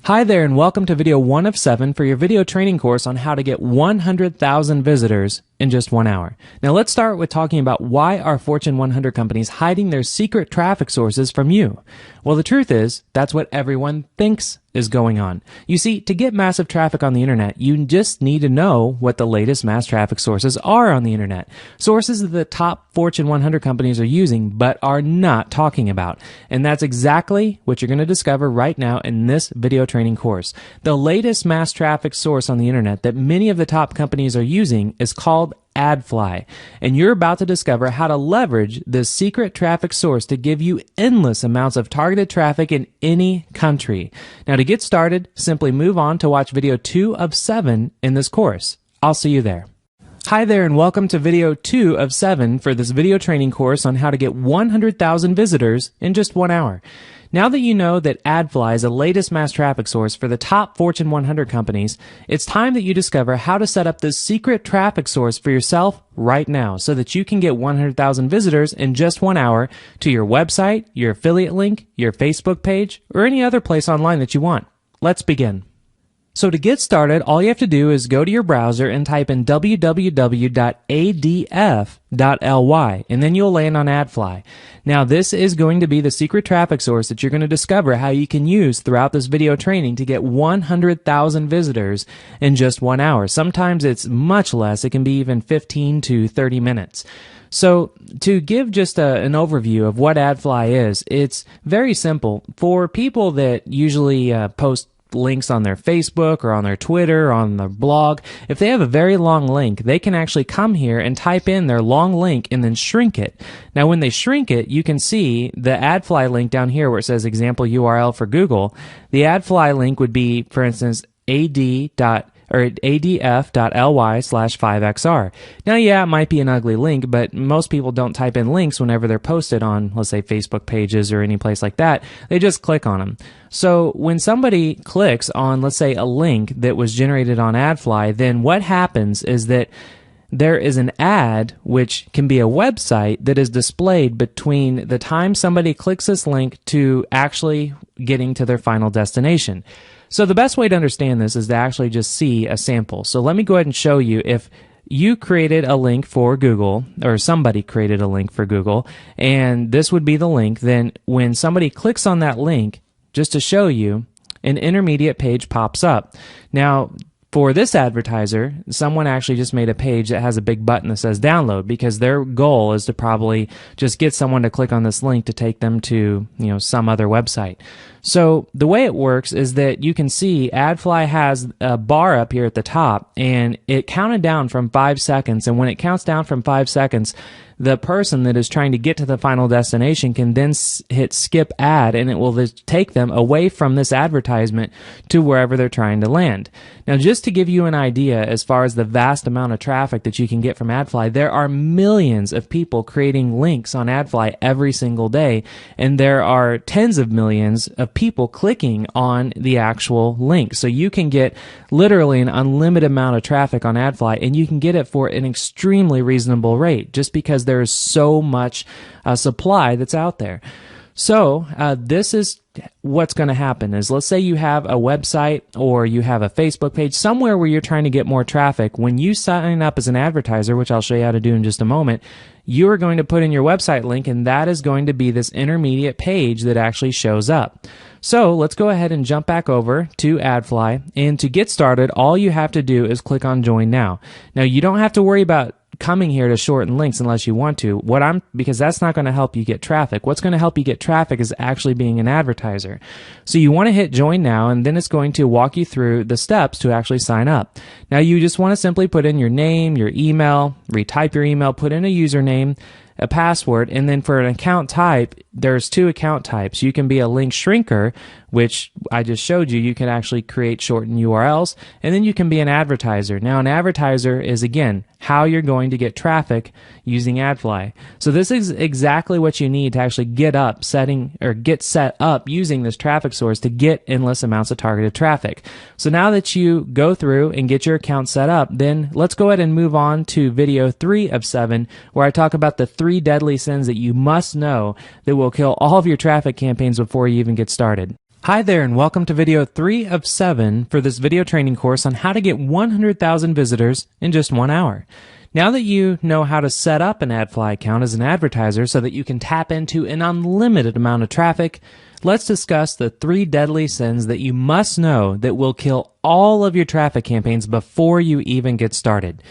Hi there and welcome to video 1 of 7 for your video training course on how to get 100,000 visitors in just 1 hour. Now let's start with talking about why are Fortune 100 companies hiding their secret traffic sources from you? Well, the truth is, that's what everyone thinks is going on. You see, to get massive traffic on the internet, you just need to know what the latest mass traffic sources are on the internet. Sources that the top Fortune 100 companies are using but are not talking about. And that's exactly what you're going to discover right now in this video training course. The latest mass traffic source on the internet that many of the top companies are using is called AdFly, and you're about to discover how to leverage this secret traffic source to give you endless amounts of targeted traffic in any country. Now to get started, simply move on to watch video 2 of 7 in this course. I'll see you there. Hi there and welcome to video 2 of 7 for this video training course on how to get 100,000 visitors in just 1 hour. Now that you know that AdFly is the latest mass traffic source for the top Fortune 100 companies, it's time that you discover how to set up this secret traffic source for yourself right now so that you can get 100,000 visitors in just 1 hour to your website, your affiliate link, your Facebook page, or any other place online that you want. Let's begin. So to get started, all you have to do is go to your browser and type in www.adf.ly, and then you'll land on AdFly. Now this is going to be the secret traffic source that you're going to discover how you can use throughout this video training to get 100,000 visitors in just 1 hour. Sometimes it's much less. It can be even 15 to 30 minutes. So to give just an overview of what AdFly is, it's very simple. For people that usually post links on their Facebook or on their Twitter or on their blog, if they have a very long link, they can actually come here and type in their long link and then shrink it. Now when they shrink it, you can see the AdFly link down here where it says example URL for Google. The AdFly link would be, for instance, adf.ly/5xr. Now, yeah, it might be an ugly link, but most people don't type in links whenever they're posted on, let's say, Facebook pages or any place like that. They just click on them. So when somebody clicks on, let's say, a link that was generated on AdFly, then what happens is that there is an ad, which can be a website, that is displayed between the time somebody clicks this link to actually getting to their final destination. So the best way to understand this is to actually just see a sample. So let me go ahead and show you if you created a link for Google, or somebody created a link for Google, and this would be the link, then when somebody clicks on that link, just to show you, an intermediate page pops up. Now, for this advertiser, someone actually just made a page that has a big button that says download because their goal is to probably just get someone to click on this link to take them to, some other website. So the way it works is that you can see AdFly has a bar up here at the top and it counted down from 5 seconds, and when it counts down from 5 seconds, the person that is trying to get to the final destination can then hit skip ad, and it will just take them away from this advertisement to wherever they're trying to land. Now, just to give you an idea as far as the vast amount of traffic that you can get from AdFly, there are millions of people creating links on AdFly every single day, and there are tens of millions of people clicking on the actual link. So you can get literally an unlimited amount of traffic on AdFly, and you can get it for an extremely reasonable rate just because there is so much supply that's out there. So this is what's going to happen is, let's say you have a website or you have a Facebook page, somewhere where you're trying to get more traffic. When you sign up as an advertiser, which I'll show you how to do in just a moment, you are going to put in your website link, and that is going to be this intermediate page that actually shows up. So let's go ahead and jump back over to AdFly, and to get started, all you have to do is click on Join Now. Now, you don't have to worry about coming here to shorten links unless you want to. Because that's not going to help you get traffic. What's going to help you get traffic is actually being an advertiser. So you want to hit Join Now, and then it's going to walk you through the steps to actually sign up. Now you just want to simply put in your name, your email, retype your email, put in a username, a password, and then for an account type, there's 2 account types. You can be a link shrinker, which I just showed you. You can actually create shortened URLs, and then you can be an advertiser. Now, an advertiser is, again, how you're going to get traffic using AdFly. So this is exactly what you need to actually get set up using this traffic source to get endless amounts of targeted traffic. So now that you go through and get your account set up, then let's go ahead and move on to video 3 of 7, where I talk about the 3 deadly sins that you must know that will kill all of your traffic campaigns before you even get started. Hi there and welcome to video 3 of 7 for this video training course on how to get 100,000 visitors in just 1 hour. Now that you know how to set up an AdFly account as an advertiser so that you can tap into an unlimited amount of traffic, let's discuss the 3 deadly sins that you must know that will kill all of your traffic campaigns before you even get started.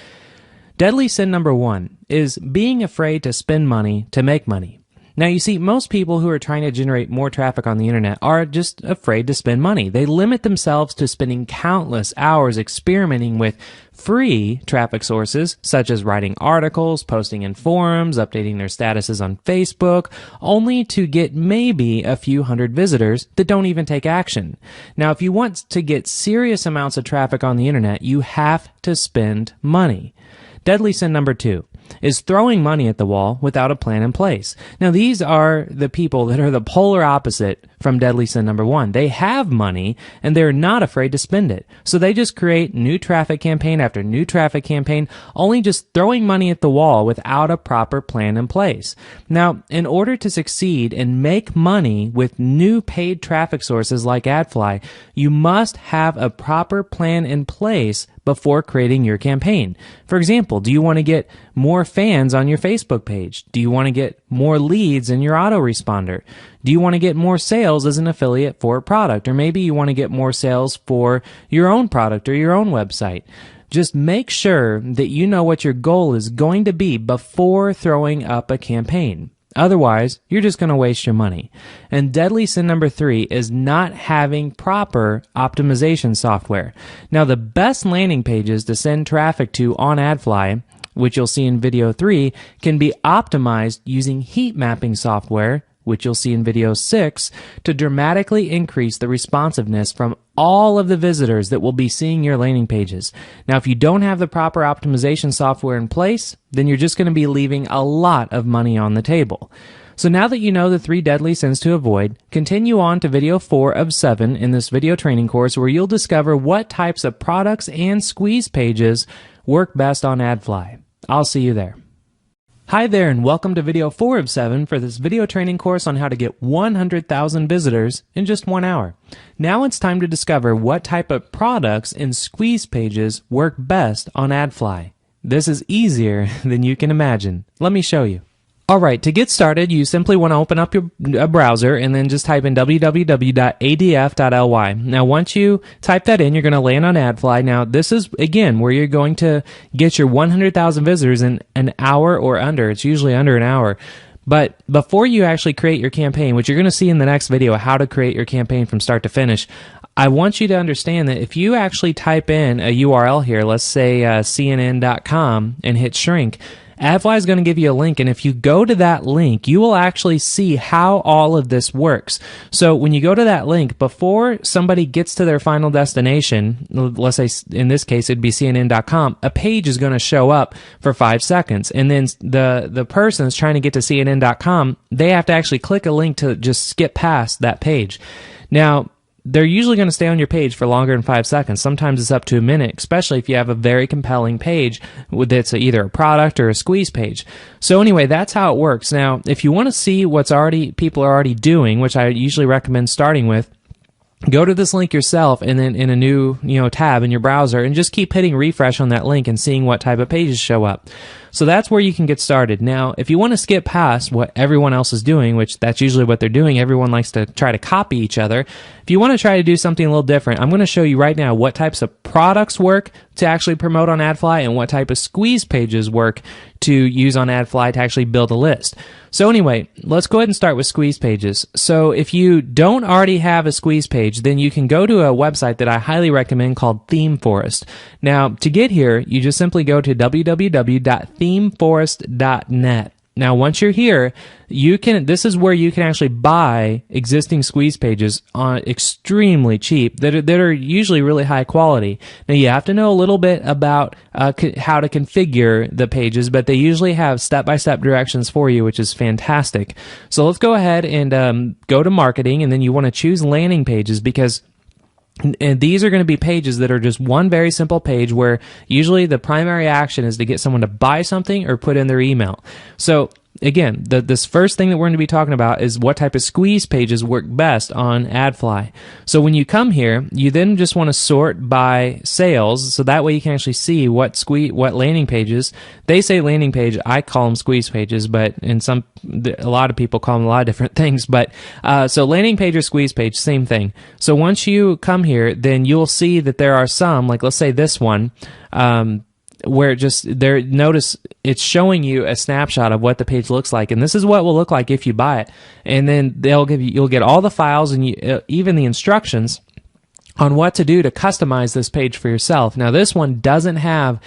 Deadly sin number 1 is being afraid to spend money to make money. Now, you see, most people who are trying to generate more traffic on the internet are just afraid to spend money. They limit themselves to spending countless hours experimenting with free traffic sources, such as writing articles, posting in forums, updating their statuses on Facebook, only to get maybe a few hundred visitors that don't even take action. Now, if you want to get serious amounts of traffic on the internet, you have to spend money. Deadly sin number 2 is throwing money at the wall without a plan in place. Now, these are the people that are the polar opposite from deadly sin number 1. They have money and they're not afraid to spend it. So they just create new traffic campaign after new traffic campaign, only just throwing money at the wall without a proper plan in place. Now, in order to succeed and make money with new paid traffic sources like AdFly, you must have a proper plan in place before creating your campaign. For example, do you want to get more fans on your Facebook page? Do you want to get more leads in your autoresponder? Do you want to get more sales as an affiliate for a product? Or maybe you want to get more sales for your own product or your own website. Just make sure that you know what your goal is going to be before throwing up a campaign. Otherwise, you're just going to waste your money. And deadly sin number 3 is not having proper optimization software. Now, the best landing pages to send traffic to on AdFly, which you'll see in video 3, can be optimized using heat mapping software, which you'll see in video 6, to dramatically increase the responsiveness from all of the visitors that will be seeing your landing pages. Now, if you don't have the proper optimization software in place, then you're just going to be leaving a lot of money on the table. So now that you know the 3 deadly sins to avoid, continue on to video 4 of 7 in this video training course where you'll discover what types of products and squeeze pages work best on AdFly. I'll see you there. Hi there and welcome to video 4 of 7 for this video training course on how to get 100,000 visitors in just 1 hour. Now it's time to discover what type of products and squeeze pages work best on AdFly. This is easier than you can imagine. Let me show you. Alright, to get started, you simply want to open up your browser and then just type in www.adf.ly. Now, once you type that in, you're going to land on AdFly. Now, this is, again, where you're going to get your 100,000 visitors in an hour or under. It's usually under an hour. But before you actually create your campaign, which you're going to see in the next video, how to create your campaign from start to finish, I want you to understand that if you actually type in a URL here, let's say cnn.com, and hit shrink, AdFly is going to give you a link, and if you go to that link, you will actually see how all of this works. So when you go to that link, before somebody gets to their final destination, let's say in this case it'd be cnn.com, a page is going to show up for 5 seconds, and then the person that's trying to get to cnn.com, they have to actually click a link to just skip past that page. Now, they're usually going to stay on your page for longer than 5 seconds. Sometimes it's up to a minute, especially if you have a very compelling page that's either a product or a squeeze page. So anyway, that's how it works. Now, if you want to see what's people are already doing, which I usually recommend starting with, go to this link yourself and then in a new tab in your browser and just keep hitting refresh on that link and seeing what type of pages show up. So that's where you can get started. Now, if you want to skip past what everyone else is doing, which that's usually what they're doing, everyone likes to try to copy each other. If you want to try to do something a little different, I'm going to show you right now what types of products work to actually promote on AdFly and what type of squeeze pages work to use on AdFly to actually build a list. So anyway, let's go ahead and start with squeeze pages. So if you don't already have a squeeze page, then you can go to a website that I highly recommend called ThemeForest. Now, to get here, you just simply go to www.themeforest.net. Now, once you're here, this is where you can actually buy existing squeeze pages on extremely cheap that are usually really high quality. Now, you have to know a little bit about how to configure the pages, but they usually have step-by-step directions for you, which is fantastic. So let's go ahead and go to marketing, and then you want to choose landing pages because and these are going to be pages that are just one very simple page where usually the primary action is to get someone to buy something or put in their email. So again, this first thing that we're going to be talking about is what type of squeeze pages work best on AdFly. So when you come here, you then just want to sort by sales, so that way you can actually see what landing pages. They say landing page, I call them squeeze pages, but a lot of people call them a lot of different things. But so landing page or squeeze page, same thing. So once you come here, then you'll see that there are some, like let's say this one, where notice it's showing you a snapshot of what the page looks like, and this is what will look like if you buy it. And then you'll get all the files and even the instructions on what to do to customize this page for yourself. Now this one doesn't have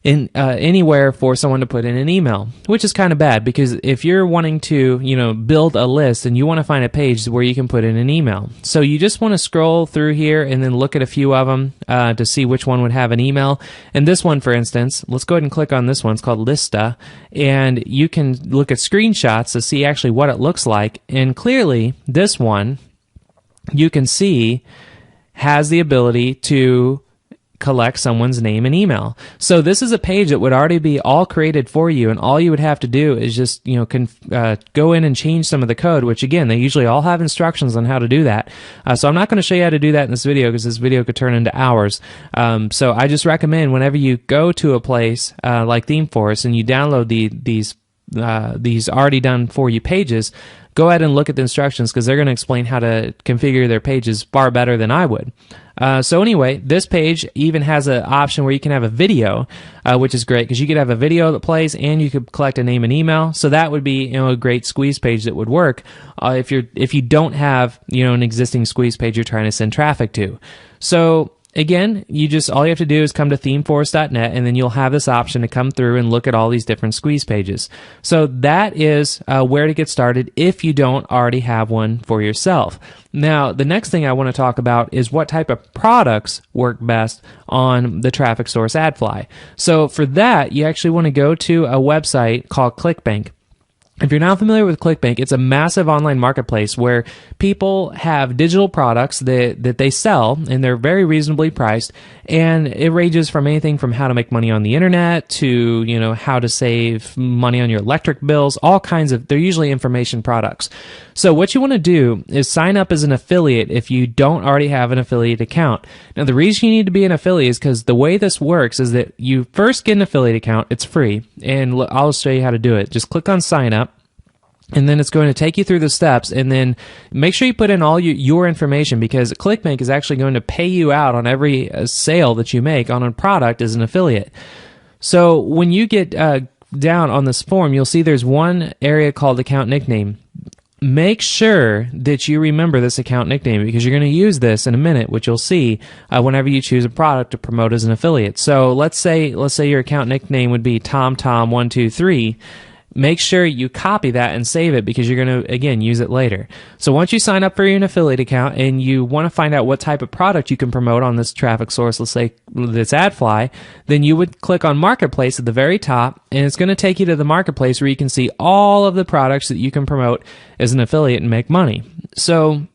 anywhere for someone to put in an email, which is kind of bad, because if you're wanting to, build a list and you want to find a page where you can put in an email, so you just want to scroll through here and then look at a few of them to see which one would have an email. And this one, for instance, let's go ahead and click on this one. It's called Lista, and you can look at screenshots to see actually what it looks like. And clearly, this one you can see has the ability to collect someone's name and email. So this is a page that would already be all created for you, and all you would have to do is just go in and change some of the code, which again, they usually all have instructions on how to do that. So I'm not going to show you how to do that in this video, because this video could turn into hours. So I just recommend whenever you go to a place like ThemeForest and you download these already done for you pages, go ahead and look at the instructions, because they're going to explain how to configure their pages far better than I would. So anyway, this page even has an option where you can have a video, which is great, because you could have a video that plays and you could collect a name and email. So that would be a great squeeze page that would work if you don't have an existing squeeze page you're trying to send traffic to. So again, all you have to do is come to themeforest.net, and then you'll have this option to come through and look at all these different squeeze pages. So that is where to get started if you don't already have one for yourself. Now, the next thing I want to talk about is what type of products work best on the traffic source AdFly. So for that, you actually want to go to a website called ClickBank. If you're not familiar with ClickBank, it's a massive online marketplace where people have digital products that they sell, and they're very reasonably priced, and it ranges from anything from how to make money on the internet to, how to save money on your electric bills, all kinds of, they're usually information products. So what you want to do is sign up as an affiliate if you don't already have an affiliate account. Now, the reason you need to be an affiliate is because the way this works is that you first get an affiliate account, it's free, and I'll show you how to do it. Just click on sign up, and then it's going to take you through the steps, and then make sure you put in all your information, because ClickBank is actually going to pay you out on every sale that you make on a product as an affiliate. So when you get down on this form, you'll see there's one area called account nickname. Make sure that you remember this account nickname, because you're going to use this in a minute, which you'll see whenever you choose a product to promote as an affiliate. So let's say your account nickname would be TomTom123. Make sure you copy that and save it, because you're going to, again, use it later. So once you sign up for an affiliate account and you want to find out what type of product you can promote on this traffic source, let's say that's AdFly, then you would click on Marketplace at the very top, and it's going to take you to the Marketplace where you can see all of the products that you can promote as an affiliate and make money. So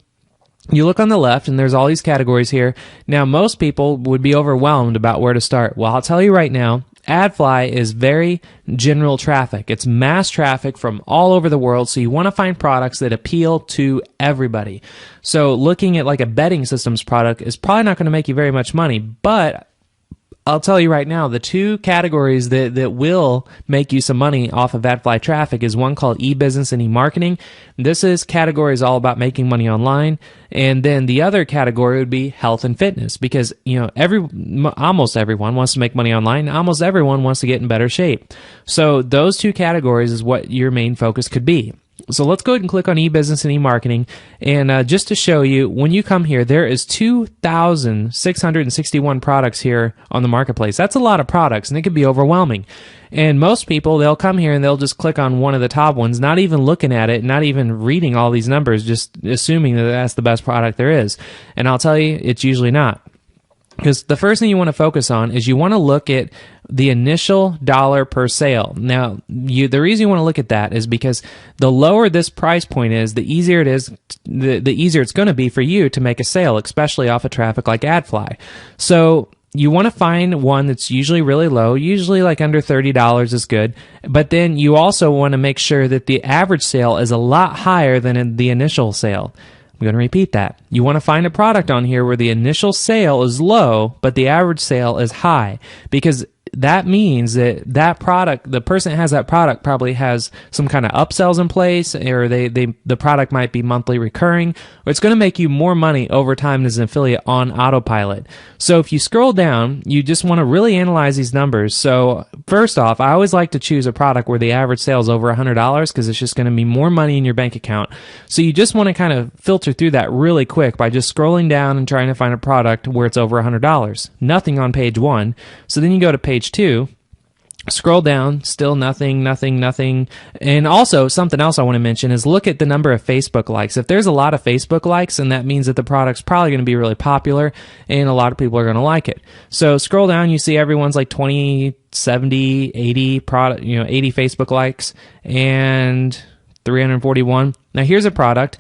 you look on the left, and there's all these categories here. Now, most people would be overwhelmed about where to start. Well, I'll tell you right now, AdFly is very general traffic. It's mass traffic from all over the world, so you want to find products that appeal to everybody. So looking at like a betting systems product is probably not going to make you very much money, but I'll tell you right now, the two categories that will make you some money off of AdFly traffic is one called e-business and e-marketing. This category is all about making money online. And then the other category would be health and fitness, because almost everyone wants to make money online. Almost everyone wants to get in better shape. So those two categories is what your main focus could be. So let's go ahead and click on e-business and e-marketing, and just to show you, when you come here, there is 2,661 products here on the marketplace. That's a lot of products, and it can be overwhelming. And most people, they'll come here and they'll just click on one of the top ones, not even looking at it, not even reading all these numbers, just assuming that that's the best product there is. And I'll tell you, it's usually not. Because the first thing you want to focus on is you want to look at the initial dollar per sale. Now, the reason you want to look at that is because the lower this price point is, the easier it is, the easier it's going to be for you to make a sale, especially off of traffic like AdFly. So you want to find one that's usually really low, usually like under $30 is good. But then you also want to make sure that the average sale is a lot higher than in the initial sale. I'm going to repeat that. You want to find a product on here where the initial sale is low, but the average sale is high, because that means that that product, the person that has that product probably has some kind of upsells in place, or the product might be monthly recurring, or it's going to make you more money over time as an affiliate on autopilot. So if you scroll down, you just want to really analyze these numbers. So first off, I always like to choose a product where the average sale is over $100, because it's just going to be more money in your bank account. So you just want to kind of filter through that really quick by just scrolling down and trying to find a product where it's over $100. Nothing on page 1. So then you go to page 2, scroll down, still nothing. And also, something else I want to mention is look at the number of Facebook likes. If there's a lot of Facebook likes, then that means that the product's probably going to be really popular and a lot of people are going to like it. So scroll down, you see everyone's like 20, 70, 80 product, 80 Facebook likes and 341. Now here's a product.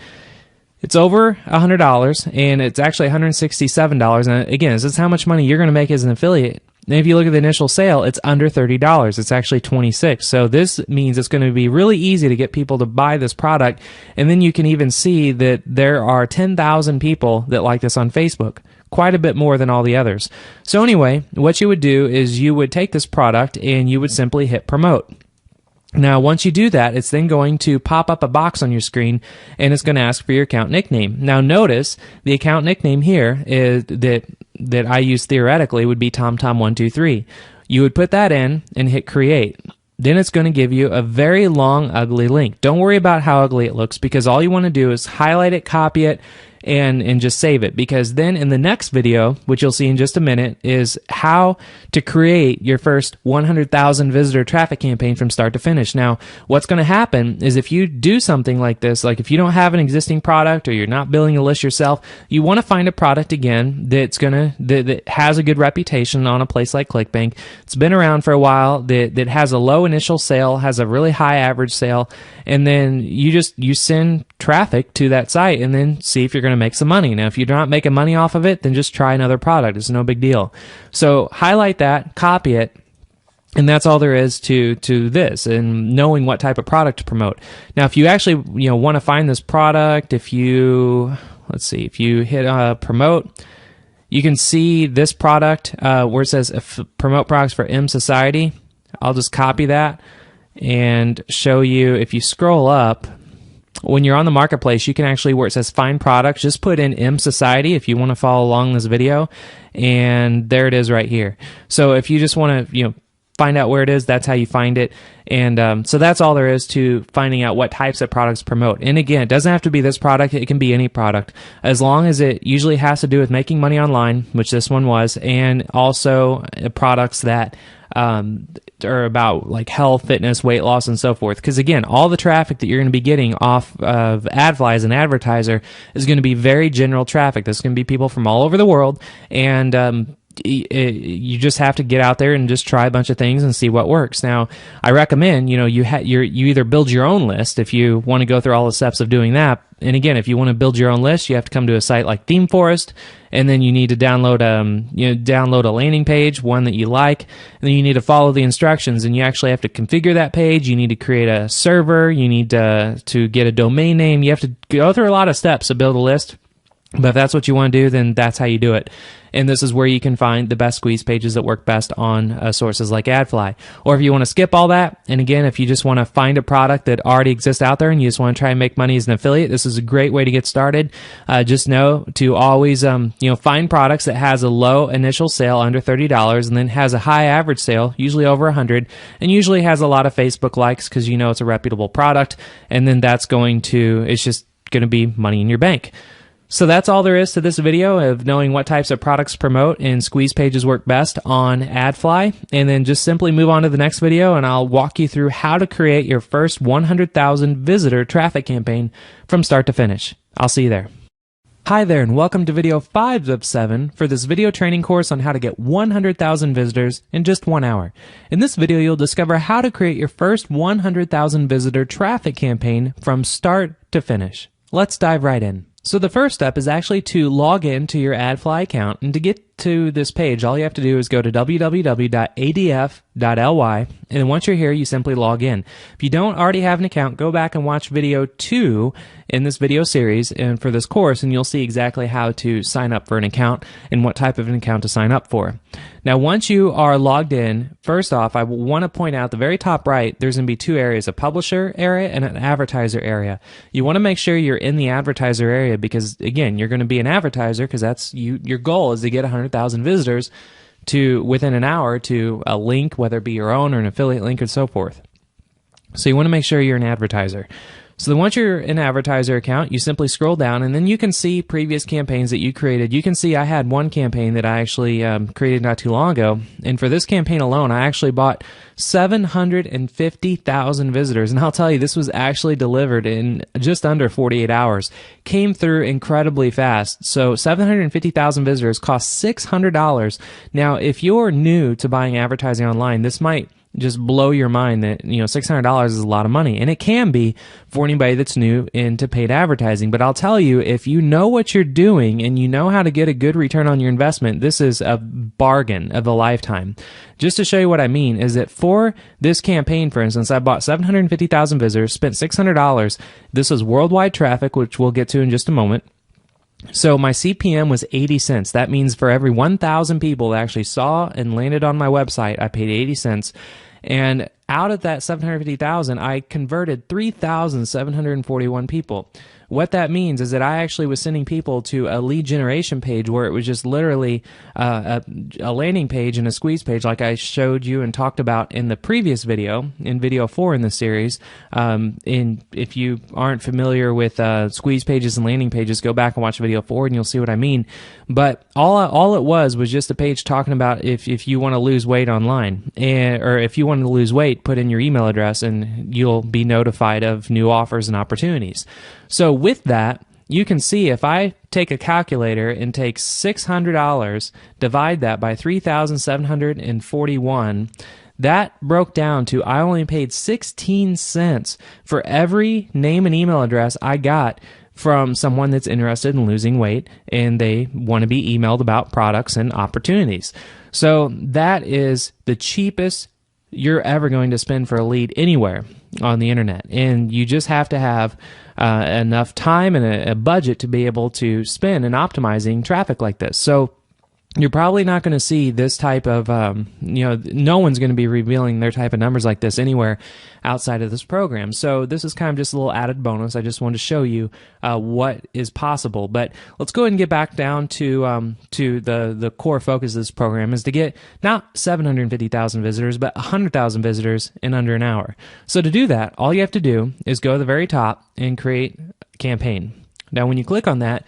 It's over $100 and it's actually $167. And again, this is how much money you're going to make as an affiliate. And if you look at the initial sale, it's under $30. It's actually $26. So this means it's going to be really easy to get people to buy this product. And then you can even see that there are 10,000 people that like this on Facebook. Quite a bit more than all the others. So anyway, what you would do is you would take this product and you would simply hit promote. Now, once you do that, it's then going to pop up a box on your screen, and it's going to ask for your account nickname. Now, notice the account nickname here is that I use theoretically would be TomTom123. You would put that in and hit create. Then it's going to give you a very long, ugly link. Don't worry about how ugly it looks, because all you want to do is highlight it, copy it, and just save it, because then in the next video, which you'll see in just a minute, is how to create your first 100,000 visitor traffic campaign from start to finish. Now, what's going to happen is if you do something like this, like if you don't have an existing product or you're not building a list yourself, you want to find a product again that has a good reputation on a place like ClickBank. It's been around for a while, that has a low initial sale, has a really high average sale, and then you send traffic to that site and then see if you're going to make some money. Now, if you're not making money off of it, then just try another product. It's no big deal. So highlight that, copy it, and that's all there is to this, and knowing what type of product to promote. Now, if you actually want to find this product, if you hit promote, you can see this product where it says promote products for M Society. I'll just copy that and show you. If you scroll up, when you're on the marketplace, you can actually, where it says find products, just put in M Society if you want to follow along this video, and there it is right here. So if you just want to find out where it is, that's how you find it. And so that's all there is to finding out what types of products promote. And again, it doesn't have to be this product, it can be any product, as long as it usually has to do with making money online, which this one was, and also products that are about like health, fitness, weight loss, and so forth. Because again, all the traffic that you're going to be getting off of AdFly as an advertiser is going to be very general traffic. This is going to be people from all over the world, and you just have to get out there and just try a bunch of things and see what works. Now, I recommend you either build your own list if you want to go through all the steps of doing that. And again, if you want to build your own list, you have to come to a site like ThemeForest, and then you need to download a landing page, one that you like, and then you need to follow the instructions, and you actually have to configure that page. You need to create a server. You need to get a domain name. You have to go through a lot of steps to build a list. But if that's what you want to do, then that's how you do it. And this is where you can find the best squeeze pages that work best on sources like AdFly. Or if you want to skip all that, and again, if you just want to find a product that already exists out there and you just want to try and make money as an affiliate, this is a great way to get started. Just know to always find products that has a low initial sale under $30 and then has a high average sale, usually over 100, and usually has a lot of Facebook likes because it's a reputable product, and then it's just going to be money in your bank. So that's all there is to this video of knowing what types of products promote and squeeze pages work best on AdFly. And then just simply move on to the next video and I'll walk you through how to create your first 100,000 visitor traffic campaign from start to finish. I'll see you there. Hi there, and welcome to video 5 of 7 for this video training course on how to get 100,000 visitors in just 1 hour. In this video, you'll discover how to create your first 100,000 visitor traffic campaign from start to finish. Let's dive right in. So the first step is actually to log in to your AdFly account, and to get to this page, all you have to do is go to www.adf.ly, and then once you're here, you simply log in. If you don't already have an account, go back and watch video 2 in this video series and for this course, and you'll see exactly how to sign up for an account and what type of an account to sign up for. Now, once you are logged in, first off, I want to point out the very top right, there's going to be 2 areas, a publisher area and an advertiser area. You want to make sure you're in the advertiser area because, again, you're going to be an advertiser because that's your goal is to get 100,000 visitors to within an hour to a link, whether it be your own or an affiliate link and so forth. So you want to make sure you're an advertiser. So then once you're an advertiser account, you simply scroll down and then you can see previous campaigns that you created. You can see I had one campaign that I actually created not too long ago. And for this campaign alone, I actually bought 750,000 visitors. And I'll tell you, this was actually delivered in just under 48 hours. Came through incredibly fast. So 750,000 visitors cost $600. Now, if you're new to buying advertising online, this might just blow your mind that, $600 is a lot of money. And it can be for anybody that's new into paid advertising. But I'll tell you, if you know what you're doing and you know how to get a good return on your investment, this is a bargain of a lifetime. Just to show you what I mean is that for this campaign, for instance, I bought 750,000 visitors, spent $600. This was worldwide traffic, which we'll get to in just a moment. So my CPM was 80 cents. That means for every 1,000 people that actually saw and landed on my website, I paid 80 cents. And out of that 750,000, I converted 3,741 people. What that means is that I actually was sending people to a lead generation page where it was just literally a landing page and a squeeze page like I showed you and talked about in the previous video, in video 4 in this series. If you aren't familiar with squeeze pages and landing pages, go back and watch video 4 and you'll see what I mean. But all it was just a page talking about if you want to lose weight online, or if you want to lose weight, put in your email address and you'll be notified of new offers and opportunities. So with that, you can see if I take a calculator and take $600, divide that by 3,741, that broke down to I only paid 16 cents for every name and email address I got from someone that's interested in losing weight and they want to be emailed about products and opportunities. So that is the cheapest you're ever going to spend for a lead anywhere on the internet. And you just have to have enough time and a budget to be able to spend in optimizing traffic like this. So you're probably not going to see this type of, no one's going to be revealing their type of numbers like this anywhere outside of this program. So this is kind of just a little added bonus. I just wanted to show you what is possible. But let's go ahead and get back down to the core focus of this program is to get not 750,000 visitors, but 100,000 visitors in under an hour. So to do that, all you have to do is go to the very top and create a campaign. Now, when you click on that,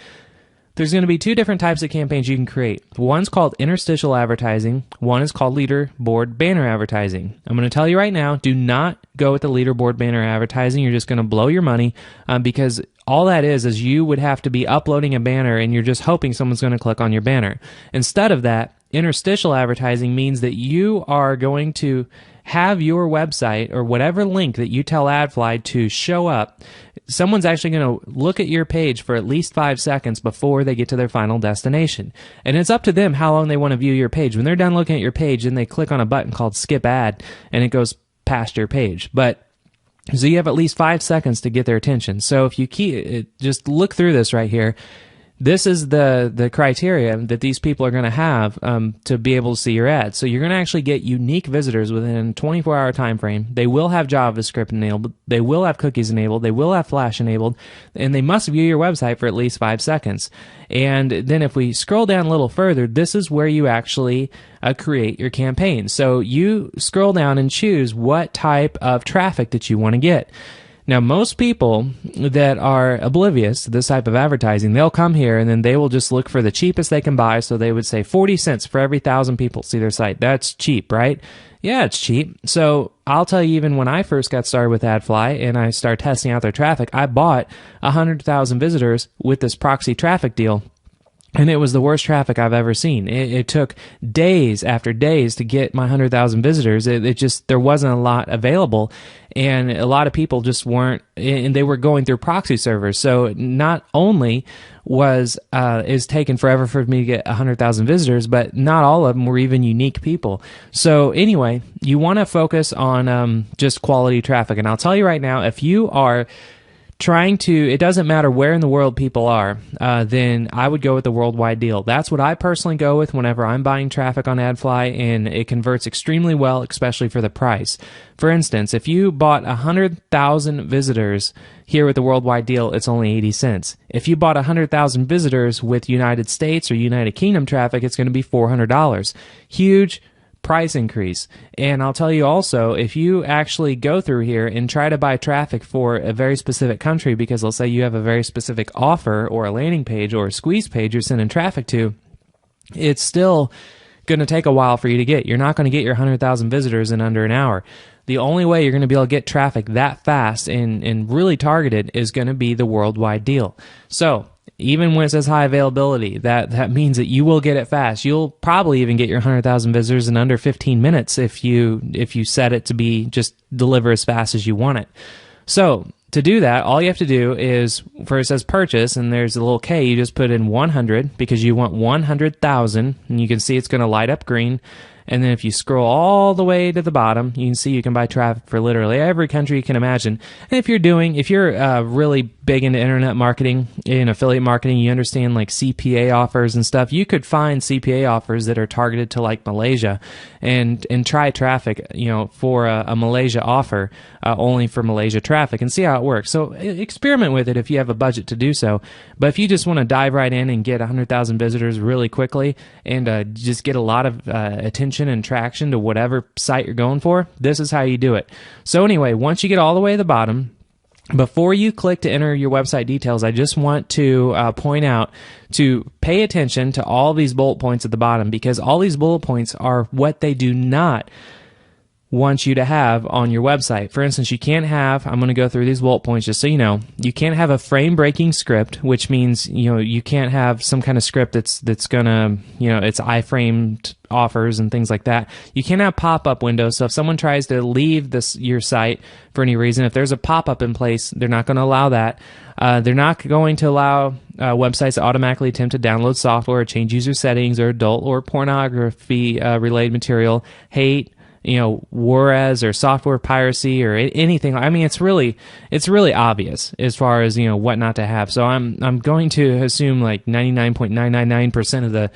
there's going to be 2 different types of campaigns you can create. One's called interstitial advertising. One is called leaderboard banner advertising. I'm going to tell you right now, do not go with the leaderboard banner advertising. You're just going to blow your money because all that is you would have to be uploading a banner and you're just hoping someone's going to click on your banner. Instead of that, interstitial advertising means that you are going to have your website or whatever link that you tell AdFly to show up. Someone's actually going to look at your page for at least 5 seconds before they get to their final destination. And it's up to them how long they want to view your page. When they're done looking at your page, then they click on a button called skip ad and it goes past your page. So you have at least 5 seconds to get their attention. So if you just look through this right here, this is the criteria that these people are going to have to be able to see your ad. So you're going to actually get unique visitors within a 24-hour time frame. They will have JavaScript enabled. They will have cookies enabled. They will have Flash enabled. And they must view your website for at least 5 seconds. And then if we scroll down a little further, this is where you actually create your campaign. So you scroll down and choose what type of traffic that you want to get. Now, most people that are oblivious to this type of advertising, they'll come here and then they will just look for the cheapest they can buy. So they would say 40 cents for every 1,000 people see their site. That's cheap, right? Yeah, it's cheap. So I'll tell you, even when I first got started with AdFly and I started testing out their traffic, I bought 100,000 visitors with this proxy traffic deal And it was the worst traffic I've ever seen. It took days after days to get my 100,000 visitors. It just, there wasn't a lot available. And a lot of people just weren't, and they were going through proxy servers. So not only is taken forever for me to get 100,000 visitors, but not all of them were even unique people. So anyway, you want to focus on just quality traffic. And I'll tell you right now, if you are trying to, it doesn't matter where in the world people are, then I would go with the worldwide deal. That's what I personally go with whenever I'm buying traffic on AdFly, and it converts extremely well, especially for the price. For instance, if you bought 100,000 visitors here with the worldwide deal, it's only 80 cents. If you bought 100,000 visitors with United States or United Kingdom traffic, it's going to be $400. Huge price increase. And I'll tell you also, if you actually go through here and try to buy traffic for a very specific country, because let's say you have a very specific offer or a landing page or a squeeze page you're sending traffic to, it's still going to take a while for you to get. You're not going to get your 100,000 visitors in under an hour. The only way you're going to be able to get traffic that fast and really targeted is going to be the worldwide deal. So even when it says high availability, that means that you will get it fast. You'll probably even get your 100,000 visitors in under 15 minutes if you set it to be just deliver as fast as you want it. So to do that, all you have to do is, where it says purchase and there's a little K, you just put in 100 because you want 100,000, and you can see it's going to light up green. And then if you scroll all the way to the bottom, you can see you can buy traffic for literally every country you can imagine. And if you're really big into internet marketing and affiliate marketing, you understand like CPA offers and stuff, you could find CPA offers that are targeted to like Malaysia and try traffic, for a Malaysia offer, only for Malaysia traffic, and see how it works. So experiment with it if you have a budget to do so. But if you just want to dive right in and get 100,000 visitors really quickly and just get a lot of attention and traction to whatever site you're going for, this is how you do it. So anyway, once you get all the way to the bottom, before you click to enter your website details, I just want to point out to pay attention to all these bullet points at the bottom, because all these bullet points are what they do not want you to have on your website. For instance, you can't have, I'm going to go through these bullet points just so you know, you can't have a frame breaking script, which means, you can't have some kind of script that's going to, it's iframed offers and things like that. You can't have pop-up windows. So if someone tries to leave your site for any reason, if there's a pop-up in place, they're not going to allow that. They're not going to allow websites to automatically attempt to download software or change user settings or adult or pornography related material, hate, Juarez or software piracy or anything. I mean, it's really obvious as far as, what not to have. So I'm going to assume like 99.999% of the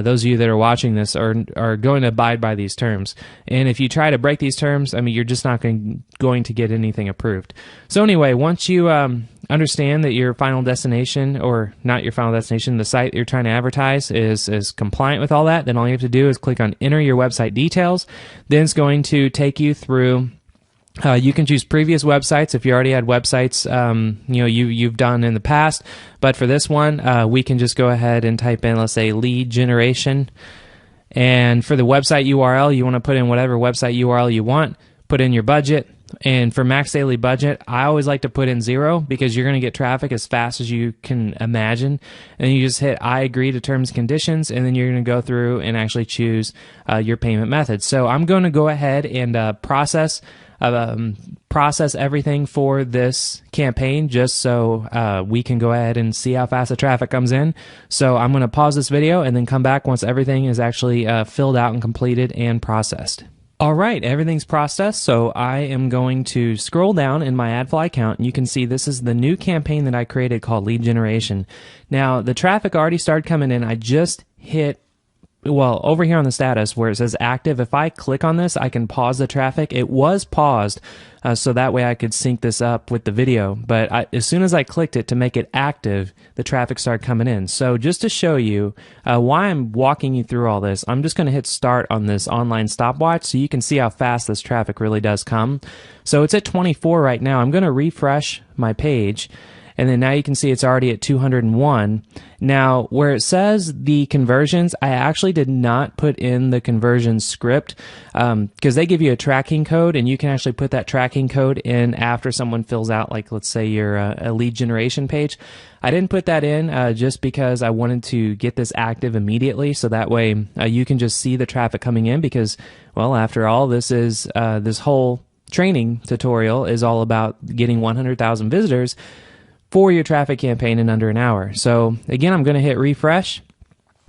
those of you that are watching this are going to abide by these terms. And if you try to break these terms, I mean, you're just not going to get anything approved. So anyway, once you understand that your final destination, or not your final destination, the site you're trying to advertise is compliant with all that, then all you have to do is click on enter your website details. Then it's going to take you through, you can choose previous websites if you already had websites you've done in the past. But for this one, we can just go ahead and type in, let's say, lead generation. And for the website URL, you want to put in whatever website URL you want, put in your budget. And for max daily budget, I always like to put in 0 because you're going to get traffic as fast as you can imagine. And you just hit I agree to terms and conditions, and then you're going to go through and actually choose your payment method. So I'm going to go ahead and process everything for this campaign just so we can go ahead and see how fast the traffic comes in. So I'm going to pause this video and then come back once everything is actually filled out and completed and processed. All right, everything's processed, so I am going to scroll down in my AdFly account, and you can see this is the new campaign that I created called Lead Generation. Now, the traffic already started coming in. I just hit, well, over here on the status where it says active, if I click on this, I can pause the traffic. It was paused, so that way I could sync this up with the video. But as soon as I clicked it to make it active, the traffic started coming in. So just to show you why I'm walking you through all this, I'm just going to hit start on this online stopwatch so you can see how fast this traffic really does come. So it's at 24 right now. I'm going to refresh my page. and then now you can see it's already at 201. Now, where it says the conversions, I actually did not put in the conversion script because they give you a tracking code, and you can actually put that tracking code in after someone fills out, like, let's say you're a lead generation page. I didn't put that in just because I wanted to get this active immediately, so that way you can just see the traffic coming in because, well, after all, this is this whole training tutorial is all about getting 100,000 visitors for your traffic campaign in under an hour. So again, I'm going to hit refresh.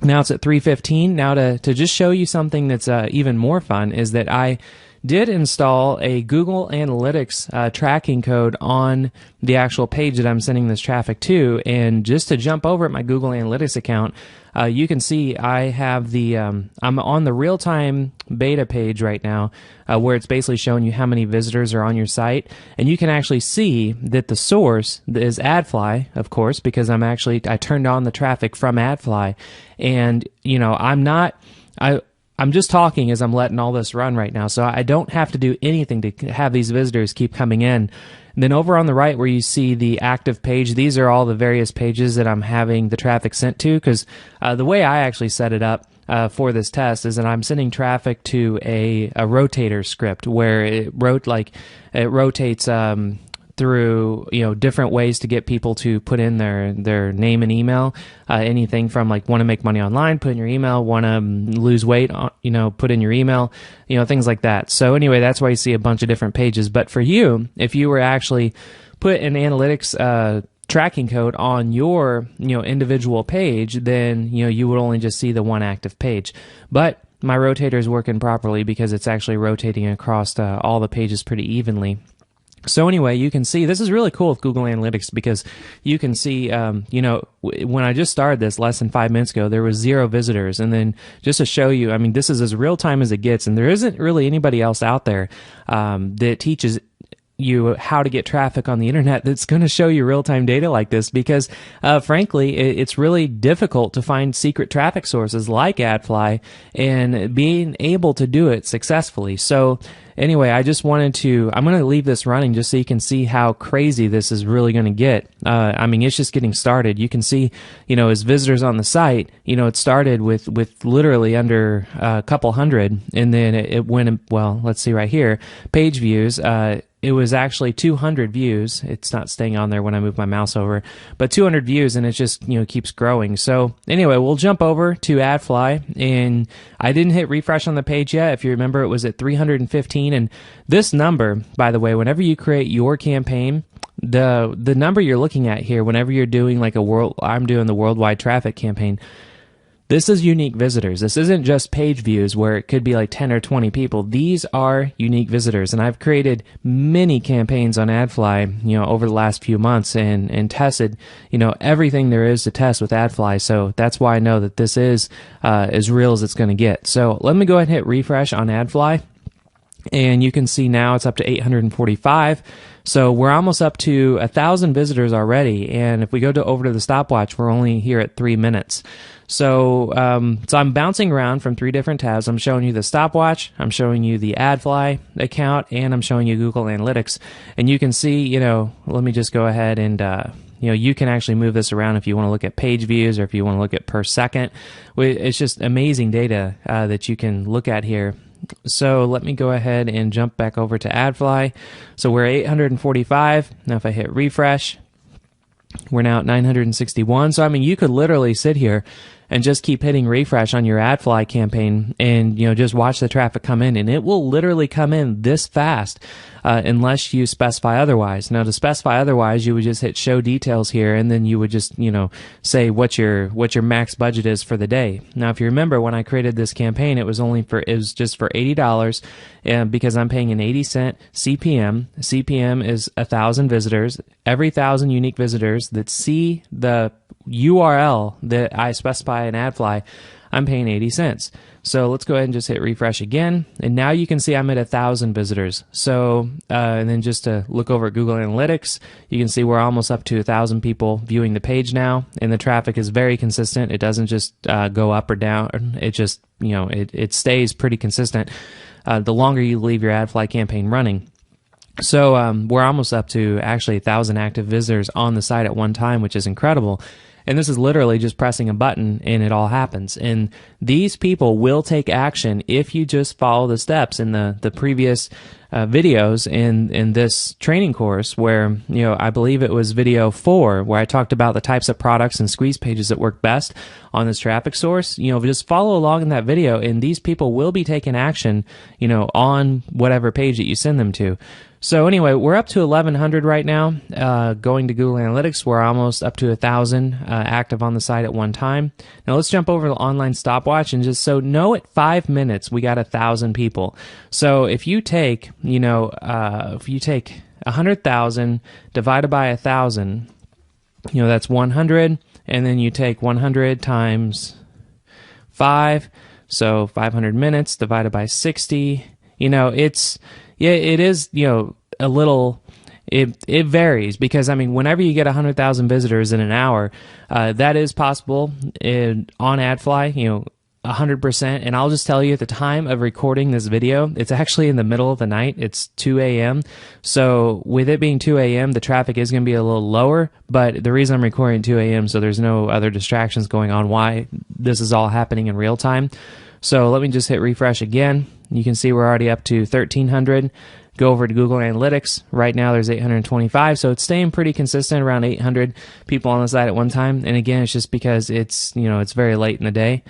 Now it's at 3:15. Now to just show you something that's even more fun is that I did install a Google Analytics tracking code on the actual page that I'm sending this traffic to. And just to jump over at my Google Analytics account, you can see I have the I'm on the real-time beta page right now, where it's basically showing you how many visitors are on your site, and you can actually see that the source is AdFly, of course, because I turned on the traffic from AdFly, and I'm just talking as I'm letting all this run right now, so I don't have to do anything to have these visitors keep coming in. And then over on the right where you see the active page, these are all the various pages that I'm having the traffic sent to, because the way I actually set it up for this test is that I'm sending traffic to a rotator script where it rotates through different ways to get people to put in their name and email, anything from like want to make money online, put in your email, want to lose weight, put in your email, things like that. So anyway, that's why you see a bunch of different pages. But for you, if you were actually put an analytics tracking code on your individual page, then you would only just see the one active page. But my rotator is working properly because it's actually rotating across all the pages pretty evenly. So anyway, you can see this is really cool with Google Analytics because you can see, when I just started this less than 5 minutes ago, there was 0 visitors. And then just to show you, I mean, this is as real time as it gets, and there isn't really anybody else out there that teaches you how to get traffic on the internet that's going to show you real-time data like this because, frankly, it's really difficult to find secret traffic sources like AdFly and being able to do it successfully. So anyway, I'm going to leave this running just so you can see how crazy this is really going to get. I mean, it's just getting started. You can see, as visitors on the site, it started with literally under a couple hundred, and then it went, well, let's see right here, page views, it was actually 200 views. It's not staying on there when I move my mouse over, but 200 views, and it just keeps growing. So anyway, we'll jump over to AdFly, and I didn't hit refresh on the page yet. If you remember, it was at 315, and this number, by the way, whenever you create your campaign, the number you're looking at here, whenever you're doing I'm doing the worldwide traffic campaign. This is unique visitors. This isn't just page views where it could be like 10 or 20 people. These are unique visitors. And I've created many campaigns on AdFly, over the last few months and tested, everything there is to test with AdFly. So that's why I know that this is as real as it's going to get. So let me go ahead and hit refresh on AdFly. And you can see now it's up to 845. So we're almost up to 1,000 visitors already. And if we go over to the stopwatch, we're only here at 3 minutes. So I'm bouncing around from 3 different tabs. I'm showing you the stopwatch, I'm showing you the AdFly account, and I'm showing you Google Analytics. And you can see, let me just go ahead and, you can actually move this around if you want to look at page views or if you want to look at per second. It's just amazing data that you can look at here. So let me go ahead and jump back over to AdFly. So we're 845. Now if I hit refresh, we're now at 961. So I mean, you could literally sit here and just keep hitting refresh on your AdFly campaign and just watch the traffic come in, and it will literally come in this fast unless you specify otherwise. Now to specify otherwise, you would just hit show details here, and then you would just say what your max budget is for the day. Now if you remember, when I created this campaign, it was just for $80, and because I'm paying an 80-cent CPM. CPM is 1,000 visitors. Every 1,000 unique visitors that see the URL that I specify in AdFly, I'm paying 80 cents. So let's go ahead and just hit refresh again. And now you can see I'm at 1,000 visitors. So, and then just to look over at Google Analytics, you can see we're almost up to 1,000 people viewing the page now. And the traffic is very consistent. It doesn't just go up or down. It just, it stays pretty consistent the longer you leave your AdFly campaign running. So we're almost up to actually 1,000 active visitors on the site at one time, which is incredible. And this is literally just pressing a button and it all happens. And these people will take action if you just follow the steps in the previous videos in this training course where, I believe it was video 4 where I talked about the types of products and squeeze pages that work best on this traffic source. Just follow along in that video and these people will be taking action, on whatever page that you send them to. So anyway, we're up to 1,100 right now. Going to Google Analytics, we're almost up to 1,000 active on the site at one time. Now let's jump over to online stopwatch and just know at 5 minutes we got 1,000 people. So if you take, if you take 100,000 divided by 1,000, that's 100, and then you take 100 times 5, so 500 minutes divided by 60. It is, a little, it varies because, whenever you get 100,000 visitors in an hour, that is possible on AdFly, 100%. And I'll just tell you at the time of recording this video, it's actually in the middle of the night. It's 2 a.m. So with it being 2 a.m., the traffic is going to be a little lower, but the reason I'm recording 2 a.m. so there's no other distractions going on, why this is all happening in real time. So let me just hit refresh again. You can see we're already up to 1,300. Go over to Google Analytics. Right now there's 825, so it's staying pretty consistent around 800 people on the site at one time. And again, it's just because it's, it's very late in the day,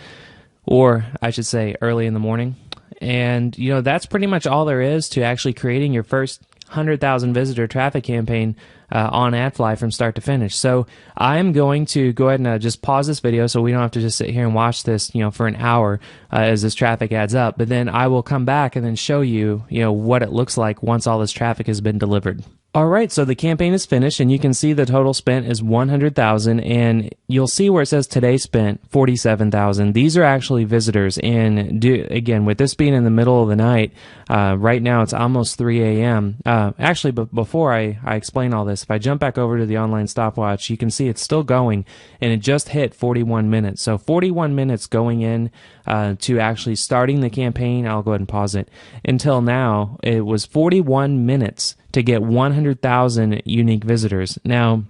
or I should say early in the morning. And, that's pretty much all there is to actually creating your first 100,000 visitor traffic campaign on AdFly from start to finish. So I'm going to go ahead and just pause this video so we don't have to just sit here and watch this, for an hour as this traffic adds up. But then I will come back and then show you, what it looks like once all this traffic has been delivered. All right, so the campaign is finished, and you can see the total spent is 100,000, and you'll see where it says today spent 47,000. These are actually visitors, and again, with this being in the middle of the night, right now it's almost 3 a.m. Actually, but before I explain all this, if I jump back over to the online stopwatch, you can see it's still going, and it just hit 41 minutes. So 41 minutes going in to actually starting the campaign. I'll go ahead and pause it. Until now, it was 41 minutes to get 100,000 unique visitors. Now,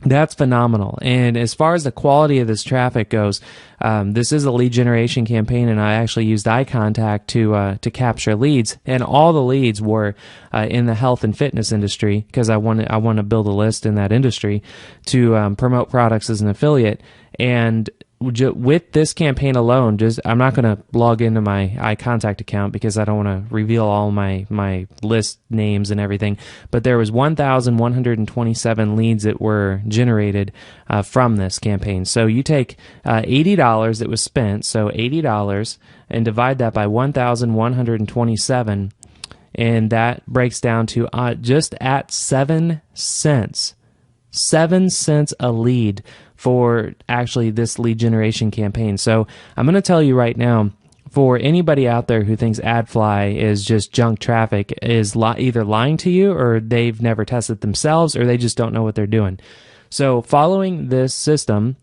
that's phenomenal. And as far as the quality of this traffic goes, this is a lead generation campaign, and I actually used iContact to capture leads, and all the leads were in the health and fitness industry because I want to build a list in that industry to promote products as an affiliate. And with this campaign alone, I'm not going to log into my iContact account because I don't want to reveal all my list names and everything, but there was 1,127 leads that were generated from this campaign. So you take $80 that was spent, so $80, and divide that by 1,127, and that breaks down to just at 7 cents. 7 cents a lead for actually this lead generation campaign. So I'm going to tell you right now, for anybody out there who thinks AdFly is just junk traffic, is either lying to you, or they've never tested themselves, or they just don't know what they're doing. So following this system,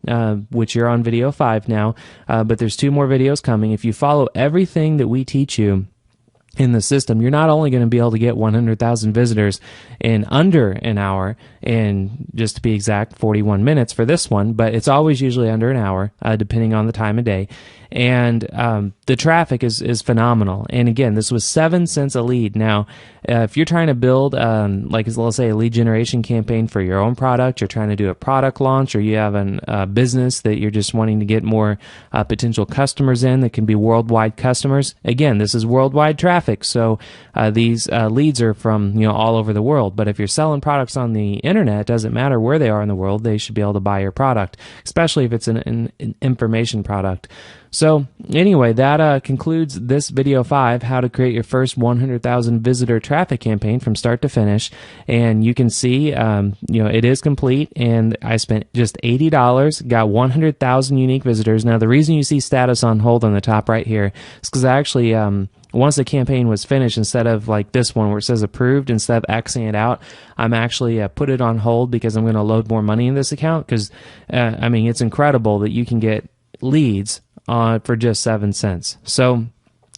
which you're on video 5 now, but there's 2 more videos coming. If you follow everything that we teach you in the system, you're not only going to be able to get 100,000 visitors in under an hour, and just to be exact, 41 minutes for this one, but it's always usually under an hour, depending on the time of day. And the traffic is phenomenal. And again, this was 7 cents a lead. Now, if you're trying to build, let's say, a lead generation campaign for your own product, you're trying to do a product launch, or you have a business that you're just wanting to get more potential customers in that can be worldwide customers. Again, this is worldwide traffic, so these leads are from all over the world. But if you're selling products on the internet, it doesn't matter where they are in the world, they should be able to buy your product, especially if it's an information product. So anyway, that concludes this video 5, how to create your first 100,000 visitor traffic campaign from start to finish. And you can see, it is complete, and I spent just $80, got 100,000 unique visitors. Now, the reason you see status on hold on the top right here is because I actually, once the campaign was finished, instead of like this one where it says approved, instead of Xing it out, I'm actually put it on hold because I'm going to load more money in this account because, it's incredible that you can get leads for just 7 cents. So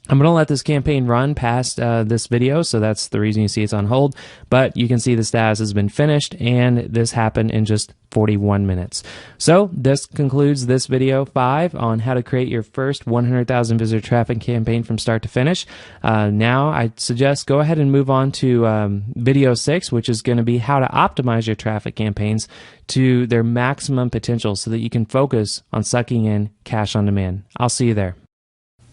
I'm going to let this campaign run past this video, so that's the reason you see it's on hold, but you can see the status has been finished, and this happened in just 41 minutes. So this concludes this video 5 on how to create your first 100,000 visitor traffic campaign from start to finish. Now I suggest go ahead and move on to video 6, which is going to be how to optimize your traffic campaigns to their maximum potential so that you can focus on sucking in cash on demand. I'll see you there.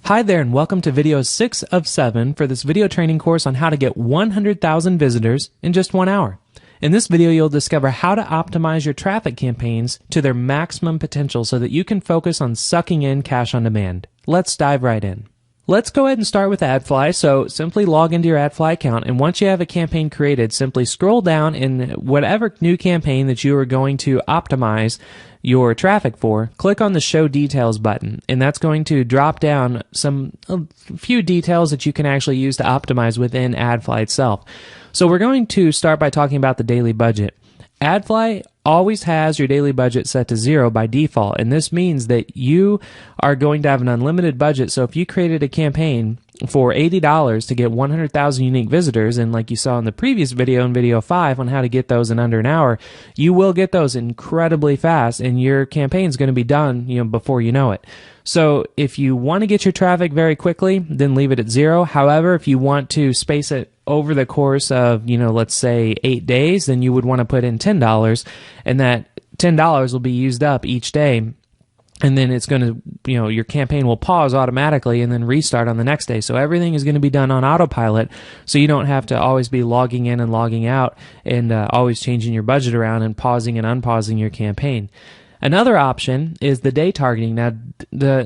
Hi there, and welcome to video 6 of 7 for this video training course on how to get 100,000 visitors in just 1 hour. In this video, you'll discover how to optimize your traffic campaigns to their maximum potential so that you can focus on sucking in cash on demand. Let's dive right in. Let's go ahead and start with AdFly. So simply log into your AdFly account, and once you have a campaign created, simply scroll down in whatever new campaign that you are going to optimize your traffic for, click on the Show Details button, and that's going to drop down a few details that you can actually use to optimize within AdFly itself. So we're going to start by talking about the daily budget. AdFly always has your daily budget set to 0 by default, and this means that you are going to have an unlimited budget. So if you created a campaign for $80 to get 100,000 unique visitors, and like you saw in the previous video, in video 5 on how to get those in under an hour, you will get those incredibly fast, and your campaign is going to be done, before you know it. So if you want to get your traffic very quickly, then leave it at 0. However, if you want to space it over the course of, let's say 8 days, then you would want to put in $10, and that $10 will be used up each day. And then it's going to, your campaign will pause automatically and then restart on the next day. So everything is going to be done on autopilot, so you don't have to always be logging in and logging out and always changing your budget around and pausing and unpausing your campaign. Another option is the day targeting. Now,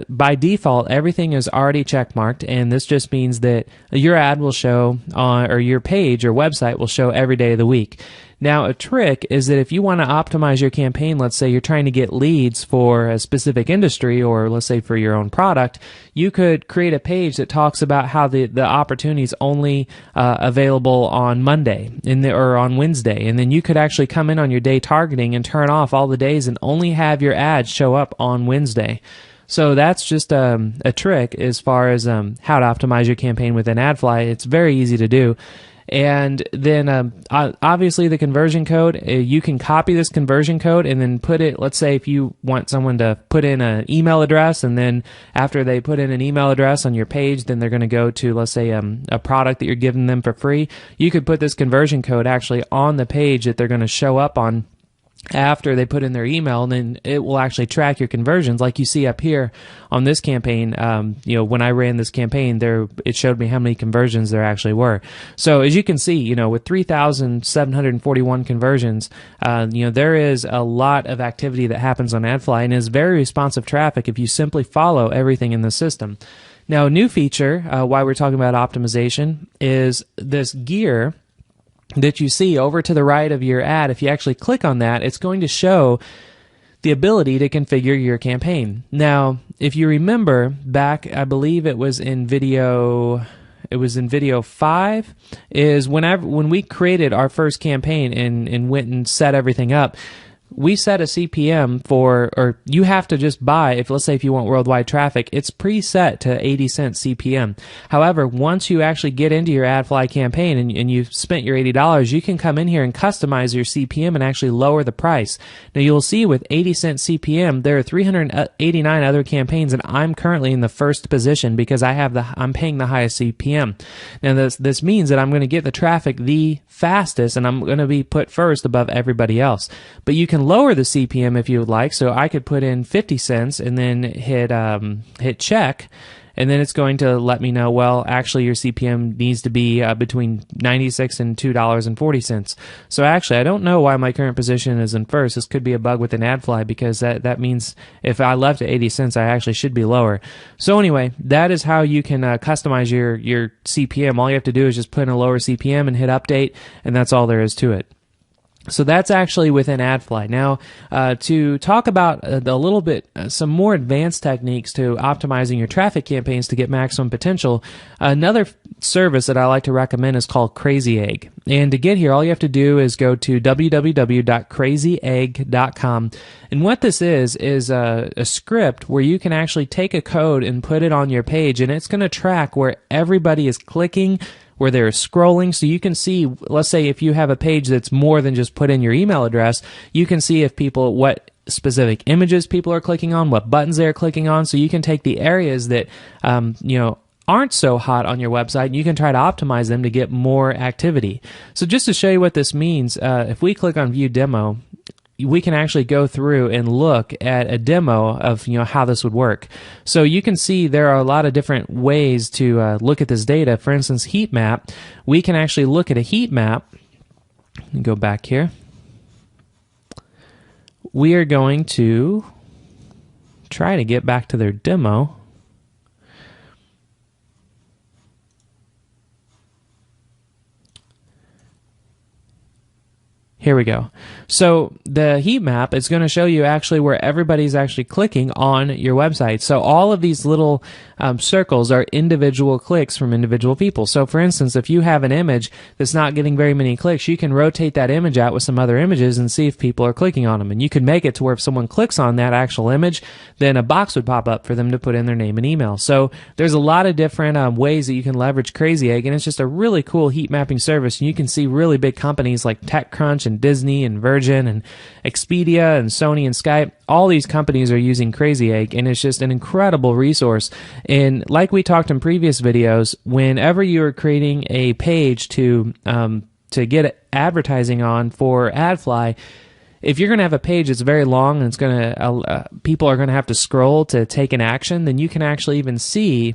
by default, everything is already checkmarked, and this just means that your ad will show or your page or website will show every day of the week. Now, a trick is that if you want to optimize your campaign, let's say you're trying to get leads for a specific industry, or let's say for your own product, you could create a page that talks about how the opportunity is only available on Monday or on Wednesday, and then you could actually come in on your day targeting and turn off all the days and only have your ads show up on Wednesday. So that's just a trick as far as how to optimize your campaign within AdFly. It's very easy to do. And then obviously the conversion code, you can copy this conversion code and then put it, let's say if you want someone to put in an email address, and then after they put in an email address on your page, then they're going to go to, let's say, a product that you're giving them for free. You could put this conversion code actually on the page that they're going to show up on after they put in their email, and then it will actually track your conversions like you see up here on this campaign. When I ran this campaign, it showed me how many conversions there actually were. So as you can see, with 3,741 conversions, there is a lot of activity that happens on AdFly, and is very responsive traffic if you simply follow everything in the system. Now, a new feature, while we're talking about optimization, is this gear that you see over to the right of your ad. If you actually click on that, it's going to show the ability to configure your campaign. Now, if you remember back, I believe it was in video 5, is when we created our first campaign and went and set everything up, we set a CPM or you have to just buy, let's say if you want worldwide traffic, it's preset to 80 cents CPM. However, once you actually get into your AdFly campaign and you've spent your $80, you can come in here and customize your CPM and actually lower the price. Now you'll see with 80 cent CPM, there are 389 other campaigns, and I'm currently in the first position because I'm paying the highest CPM. Now this means that I'm going to get the traffic the fastest, and I'm going to be put first above everybody else. But you can lower the CPM if you would like. So I could put in 50 cents and then hit check, and then it's going to let me know, well, actually your CPM needs to be between 96 and $2.40. So actually, I don't know why my current position is in first. This could be a bug within AdFly, because that means if I left at 80 cents, I actually should be lower. So anyway, that is how you can customize your CPM. All you have to do is just put in a lower CPM and hit update, and that's all there is to it. So that's actually within AdFly. Now, to talk about a little bit, some more advanced techniques to optimizing your traffic campaigns to get maximum potential, another service that I like to recommend is called Crazy Egg. And to get here, all you have to do is go to www.crazyegg.com. And what this is a script where you can actually take a code and put it on your page, and it's going to track where everybody is clicking, where they're scrolling, so you can see, let's say if you have a page that's more than just put in your email address, you can see if people, what specific images people are clicking on, what buttons they're clicking on, so you can take the areas that, aren't so hot on your website, and you can try to optimize them to get more activity. So just to show you what this means, if we click on View Demo, we can actually go through and look at a demo of how this would work. So you can see there are a lot of different ways to look at this data. For instance, heat map. We can actually look at a heat map. Let me go back here. We are going to try to get back to their demo. Here we go. So the heat map is going to show you actually where everybody's actually clicking on your website. So all of these little circles are individual clicks from individual people. So for instance, if you have an image that's not getting very many clicks, you can rotate that image out with some other images and see if people are clicking on them. And you can make it to where if someone clicks on that actual image, then a box would pop up for them to put in their name and email. So there's a lot of different ways that you can leverage Crazy Egg, and it's just a really cool heat mapping service. And you can see really big companies like TechCrunch and Disney and Virgin and Expedia and Sony and Skype. All these companies are using Crazy Egg, and it's just an incredible resource. And like we talked in previous videos, whenever you are creating a page to get advertising on for AdFly, if you're going to have a page that's very long and it's going to people are going to have to scroll to take an action, then you can actually even see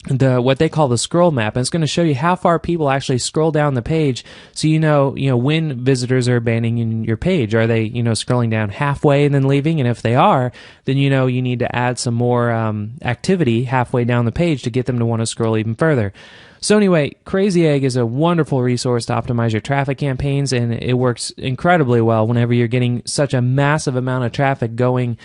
what they call the scroll map, and it's going to show you how far people actually scroll down the page, so you know when visitors are abandoning your page. Are they scrolling down halfway and then leaving? And if they are, then you need to add some more activity halfway down the page to get them to want to scroll even further. So anyway, Crazy Egg is a wonderful resource to optimize your traffic campaigns, and it works incredibly well whenever you're getting such a massive amount of traffic going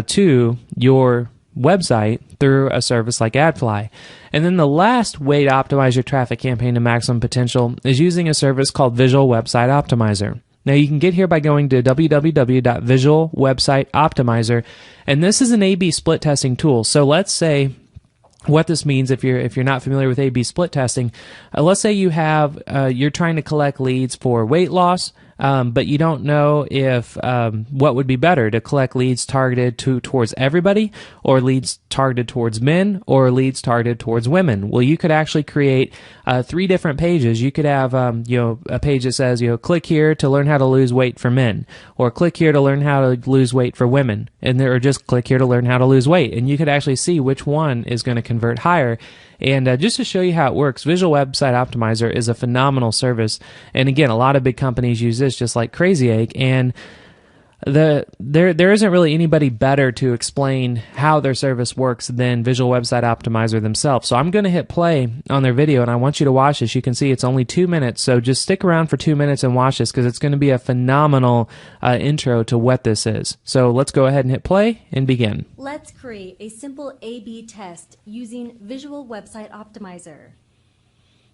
to your website through a service like AdFly. And then the last way to optimize your traffic campaign to maximum potential is using a service called Visual Website Optimizer. Now you can get here by going to www.visualwebsiteoptimizer, and this is an A/B split testing tool. So let's say what this means, if you're not familiar with A/B split testing, let's say you have you're trying to collect leads for weight loss, but you don't know if what would be better, to collect leads targeted towards everybody, or leads targeted towards men, or leads targeted towards women. Well, you could actually create 3 different pages. You could have a page that says click here to learn how to lose weight for men, or click here to learn how to lose weight for women, or just click here to learn how to lose weight. And you could actually see which one is going to convert higher. And just to show you how it works, Visual Website Optimizer is a phenomenal service. And again, a lot of big companies use this just like Crazy Egg. And there isn't really anybody better to explain how their service works than Visual Website Optimizer themselves. So I'm going to hit play on their video, and I want you to watch this. You can see it's only 2 minutes, so just stick around for 2 minutes and watch this, because it's going to be a phenomenal intro to what this is. So let's go ahead and hit play and begin. Let's create a simple A/B test using Visual Website Optimizer.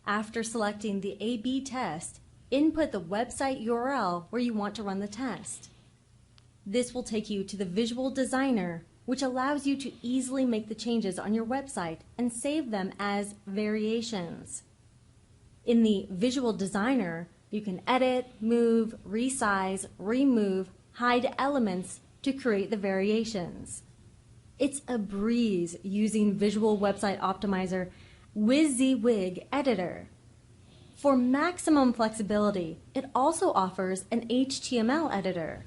After selecting the A/B test, input the website URL where you want to run the test. This will take you to the Visual Designer, which allows you to easily make the changes on your website and save them as variations. In the Visual Designer, you can edit, move, resize, remove, hide elements to create the variations. It's a breeze using Visual Website Optimizer WYSIWYG Editor. For maximum flexibility, it also offers an HTML editor.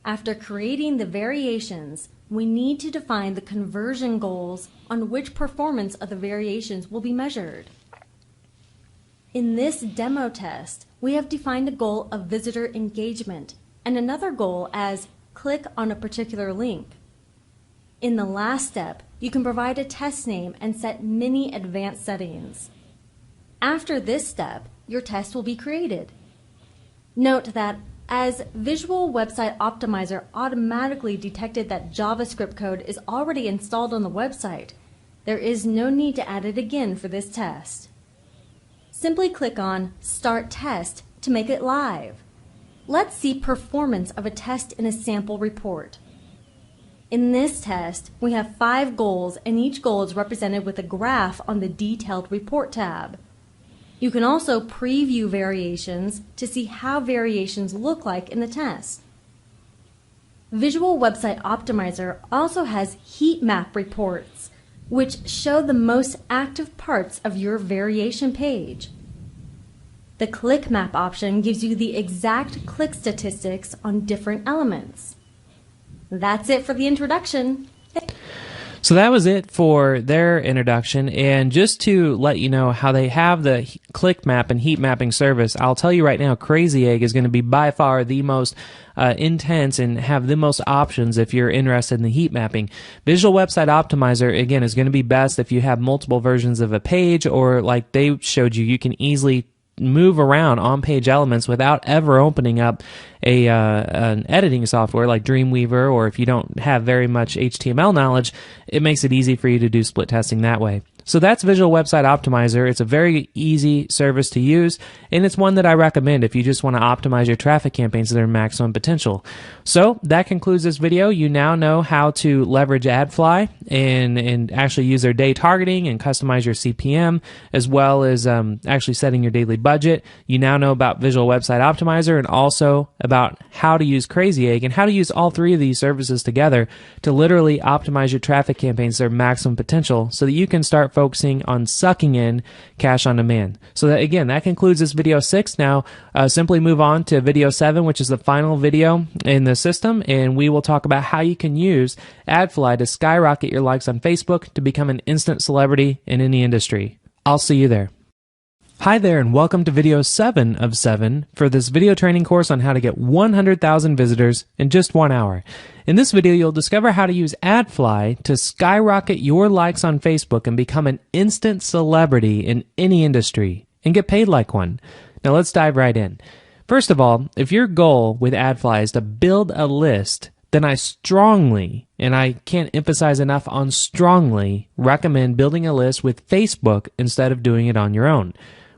After creating the variations, we need to define the conversion goals on which performance of the variations will be measured. In this demo test, we have defined a goal of visitor engagement and another goal as click on a particular link. In the last step, you can provide a test name and set many advanced settings. After this step, your test will be created. Note that as Visual Website Optimizer automatically detected that JavaScript code is already installed on the website, there is no need to add it again for this test. Simply click on Start Test to make it live. Let's see performance of a test in a sample report. In this test, we have 5 goals, and each goal is represented with a graph on the Detailed Report tab. You can also preview variations to see how variations look like in the test. Visual Website Optimizer also has heat map reports, which show the most active parts of your variation page. The click map option gives you the exact click statistics on different elements. That's it for the introduction. So that was it for their introduction, and just to let you know how they have the click map and heat mapping service, I'll tell you right now, Crazy Egg is going to be by far the most intense and have the most options if you're interested in the heat mapping. Visual Website Optimizer, again, is going to be best if you have multiple versions of a page, or like they showed you, you can easily move around on-page elements without ever opening up an editing software like Dreamweaver, or if you don't have very much HTML knowledge, it makes it easy for you to do split testing that way. So that's Visual Website Optimizer. It's a very easy service to use, and it's one that I recommend if you just want to optimize your traffic campaigns to their maximum potential. So that concludes this video. You now know how to leverage AdFly and actually use their day targeting and customize your CPM, as well as actually setting your daily budget. You now know about Visual Website Optimizer, and also about how to use Crazy Egg and how to use all 3 of these services together to literally optimize your traffic campaigns to their maximum potential, so that you can start focusing on sucking in cash on demand. So that, again, that concludes this video 6. Now simply move on to video 7, which is the final video in the system, and we will talk about how you can use AdFly to skyrocket your likes on Facebook to become an instant celebrity in any industry. I'll see you there. Hi there, and welcome to video 7 of 7 for this video training course on how to get 100,000 visitors in just 1 hour. In this video, you'll discover how to use AdFly to skyrocket your likes on Facebook and become an instant celebrity in any industry and get paid like one. Now let's dive right in. First of all, if your goal with AdFly is to build a list, then I strongly, and I can't emphasize enough on strongly, recommend building a list with Facebook instead of doing it on your own.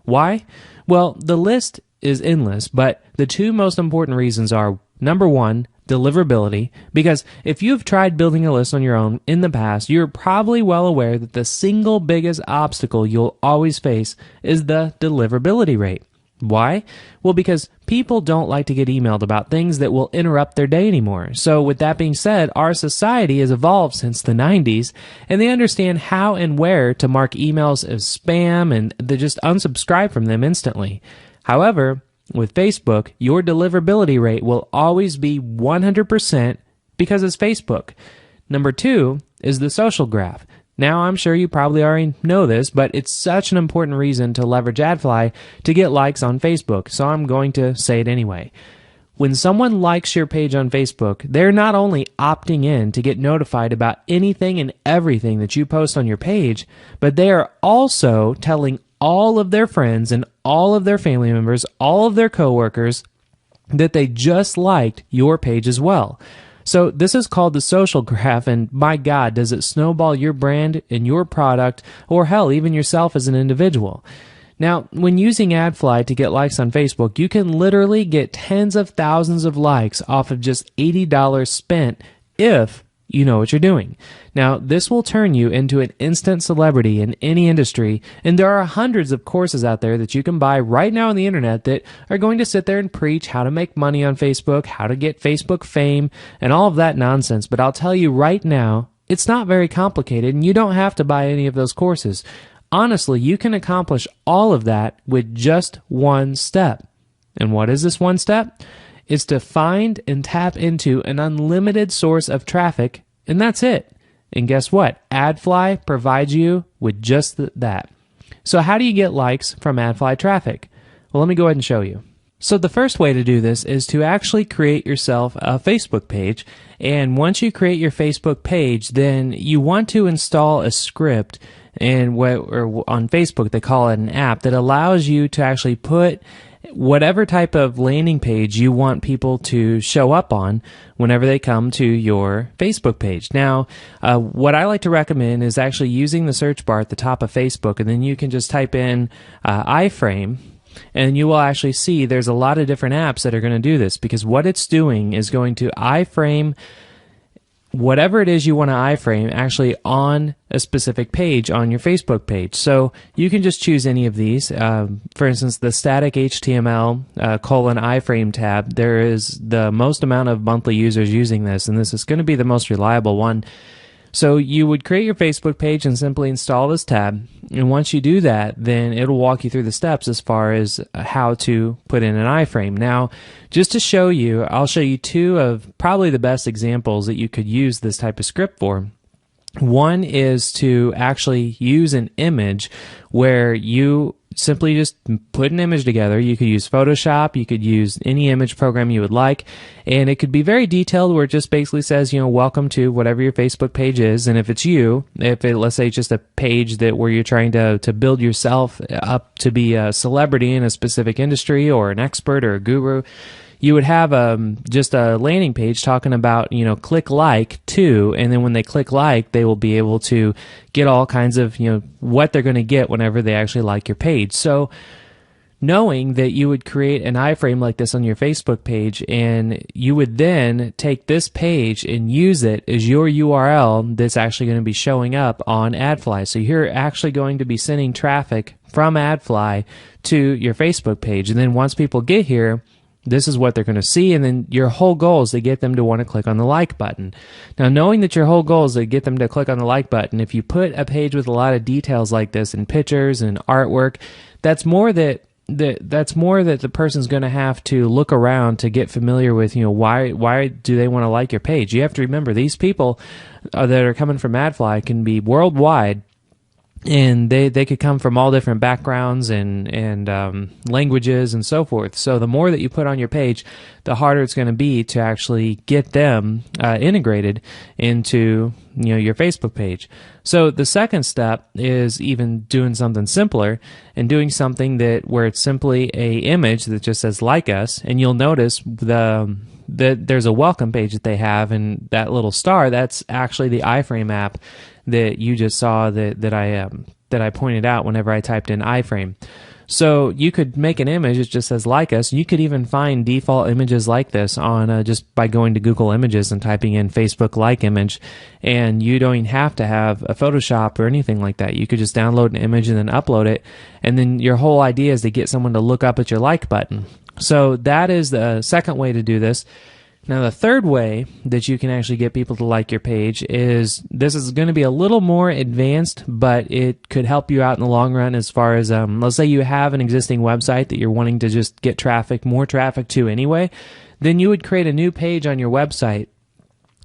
Why? Well, the list is endless, but the 2 most important reasons are, number 1, deliverability, because if you've tried building a list on your own in the past, you're probably well aware that the single biggest obstacle you'll always face is the deliverability rate. Why? Well, because people don't like to get emailed about things that will interrupt their day anymore. So with that being said, our society has evolved since the 90s, and they understand how and where to mark emails as spam, and they just unsubscribe from them instantly. However, with Facebook, your deliverability rate will always be 100% because it's Facebook. Number 2 is the social graph. Now, I'm sure you probably already know this, but it's such an important reason to leverage AdFly to get likes on Facebook, so I'm going to say it anyway. When someone likes your page on Facebook, they're not only opting in to get notified about anything and everything that you post on your page, but they are also telling all of their friends and all of their family members, all of their coworkers, that they just liked your page as well. So this is called the social graph, and my God, does it snowball your brand and your product, or hell, even yourself as an individual. Now, when using AdFly to get likes on Facebook, you can literally get tens of thousands of likes off of just $80 spent if you know what you're doing. Now, this will turn you into an instant celebrity in any industry, and there are hundreds of courses out there that you can buy right now on the internet that are going to sit there and preach how to make money on Facebook, how to get Facebook fame, and all of that nonsense. But I'll tell you right now, it's not very complicated, and you don't have to buy any of those courses. Honestly, you can accomplish all of that with just one step. And what is this one step? It's to find and tap into an unlimited source of traffic, and that's it. And guess what? AdFly provides you with just that. So how do you get likes from AdFly traffic? Well, let me go ahead and show you. So the first way to do this is to actually create yourself a Facebook page. And once you create your Facebook page, then you want to install a script. and or on Facebook they call it an app that allows you to actually put whatever type of landing page you want people to show up on whenever they come to your Facebook page. Now, what I like to recommend is actually using the search bar at the top of Facebook, and then you can just type in iFrame, and you will actually see there's a lot of different apps that are going to do this, because what it's doing is going to iframe whatever it is you want to iframe actually on a specific page on your Facebook page. So you can just choose any of these. For instance, the static HTML :iframe tab, there is the most amount of monthly users using this, and this is going to be the most reliable one. So you would create your Facebook page and simply install this tab. And once you do that, then it'll walk you through the steps as far as how to put in an iframe. Now, just to show you, I'll show you two of probably the best examples that you could use this type of script for. One is to actually use an image where you simply just put an image together. You could use Photoshop, you could use any image program you would like, and it could be very detailed where it just basically says, welcome to whatever your Facebook page is. And if it's you, let's say it's just a page where you're trying to build yourself up to be a celebrity in a specific industry or an expert or a guru, you would have just a landing page talking about, click like to, and then when they click like, they will be able to get all kinds of, what they're going to get whenever they actually like your page. So knowing that you would create an iframe like this on your Facebook page, and you would then take this page and use it as your URL that's actually going to be showing up on AdFly. So you're actually going to be sending traffic from AdFly to your Facebook page. And then once people get here, this is what they're going to see, and then your whole goal is to get them to want to click on the like button. Now, knowing that your whole goal is to get them to click on the like button, if you put a page with a lot of details like this and pictures and artwork, that's more that the person's going to have to look around to get familiar with, why do they want to like your page? You have to remember, these people that are coming from AdFly can be worldwide, and they could come from all different backgrounds and languages and so forth. So the more that you put on your page, the harder it's going to be to actually get them integrated into your Facebook page. So the second step is even doing something simpler and doing something where it's simply a image that just says like us, and you'll notice that there's a welcome page that they have, and that little star, that's actually the iFrame app that you just saw that I pointed out whenever I typed in iFrame. So you could make an image that just says like us. You could even find default images like this on just by going to Google Images and typing in Facebook like image, and you don't even have to have a Photoshop or anything like that. You could just download an image and then upload it, and then your whole idea is to get someone to look up at your like button. So that is the second way to do this. Now, the third way that you can actually get people to like your page is, this is going to be a little more advanced, but it could help you out in the long run as far as, let's say you have an existing website that you're wanting to just get more traffic to anyway, then you would create a new page on your website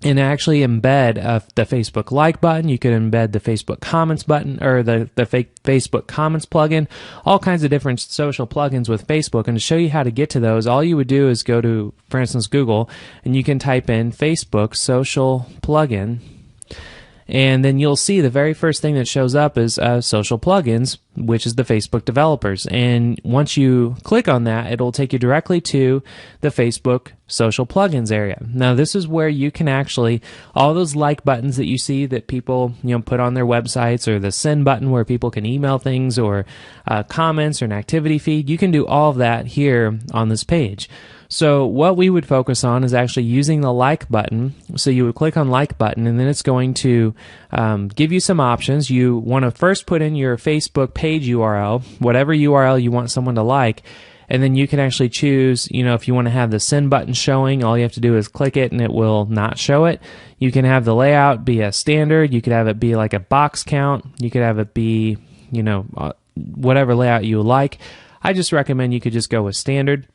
and actually embed the Facebook like button. You could embed the Facebook comments button, or the Facebook comments plugin, all kinds of different social plugins with Facebook. And to show you how to get to those, all you would do is go to, for instance, Google, and you can type in Facebook social plugin. And then you'll see the very first thing that shows up is social plugins, which is the Facebook developers. And once you click on that, it'll take you directly to the Facebook social plugins area. Now, this is where you can actually, all those like buttons that you see that people put on their websites, or the send button where people can email things, or comments, or an activity feed, you can do all of that here on this page. So what we would focus on is actually using the like button. So you would click on like button, and then it's going to give you some options. You want to first put in your Facebook page URL, whatever URL you want someone to like, and then you can actually choose, if you want to have the send button showing, all you have to do is click it and it will not show it. You can have the layout be a standard. You could have it be like a box count. You could have it be, whatever layout you like. I just recommend you could just go with standard.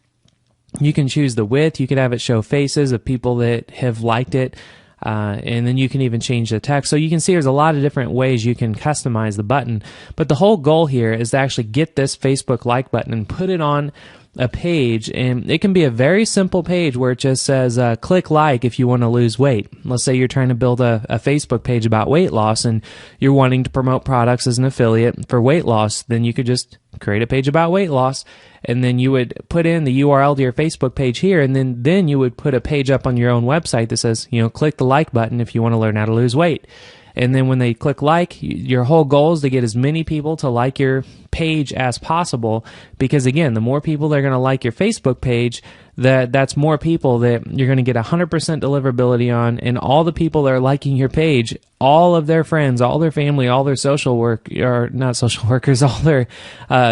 You can choose the width. You could have it show faces of people that have liked it, and then you can even change the text. So you can see there's a lot of different ways you can customize the button. But the whole goal here is to actually get this Facebook like button and put it on a page, and it can be a very simple page where it just says click like if you want to lose weight. Let's say you're trying to build a Facebook page about weight loss and you're wanting to promote products as an affiliate for weight loss. Then you could just create a page about weight loss, and then you would put in the URL to your Facebook page here, and then you would put a page up on your own website that says, click the like button if you want to learn how to lose weight. And then when they click like, your whole goal is to get as many people to like your page as possible, because again, the more people that are going to like your Facebook page, that's more people that you're going to get 100% deliverability on, and all the people that are liking your page, all of their friends, all their family, all their social work, or not social workers, all their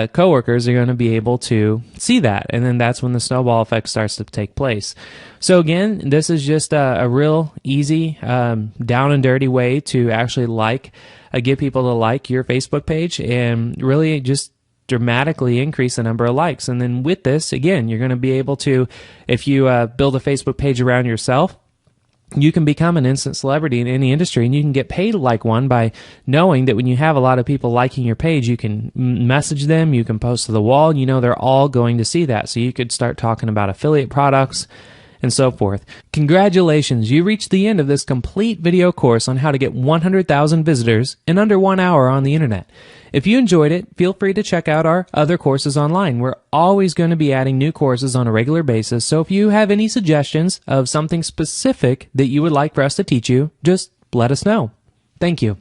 coworkers are going to be able to see that, and then that's when the snowball effect starts to take place. So again, this is just a real easy, down and dirty way to actually get people to like your Facebook page, and really just dramatically increase the number of likes. And then with this, again, you're going to be able to, if you build a Facebook page around yourself, you can become an instant celebrity in any industry, and you can get paid like one by knowing that when you have a lot of people liking your page, you can message them, you can post to the wall, and they're all going to see that. So you could start talking about affiliate products and so forth. Congratulations, you reached the end of this complete video course on how to get 100,000 visitors in under 1 hour on the internet. If you enjoyed it, feel free to check out our other courses online. We're always going to be adding new courses on a regular basis, so if you have any suggestions of something specific that you would like for us to teach you, just let us know. Thank you.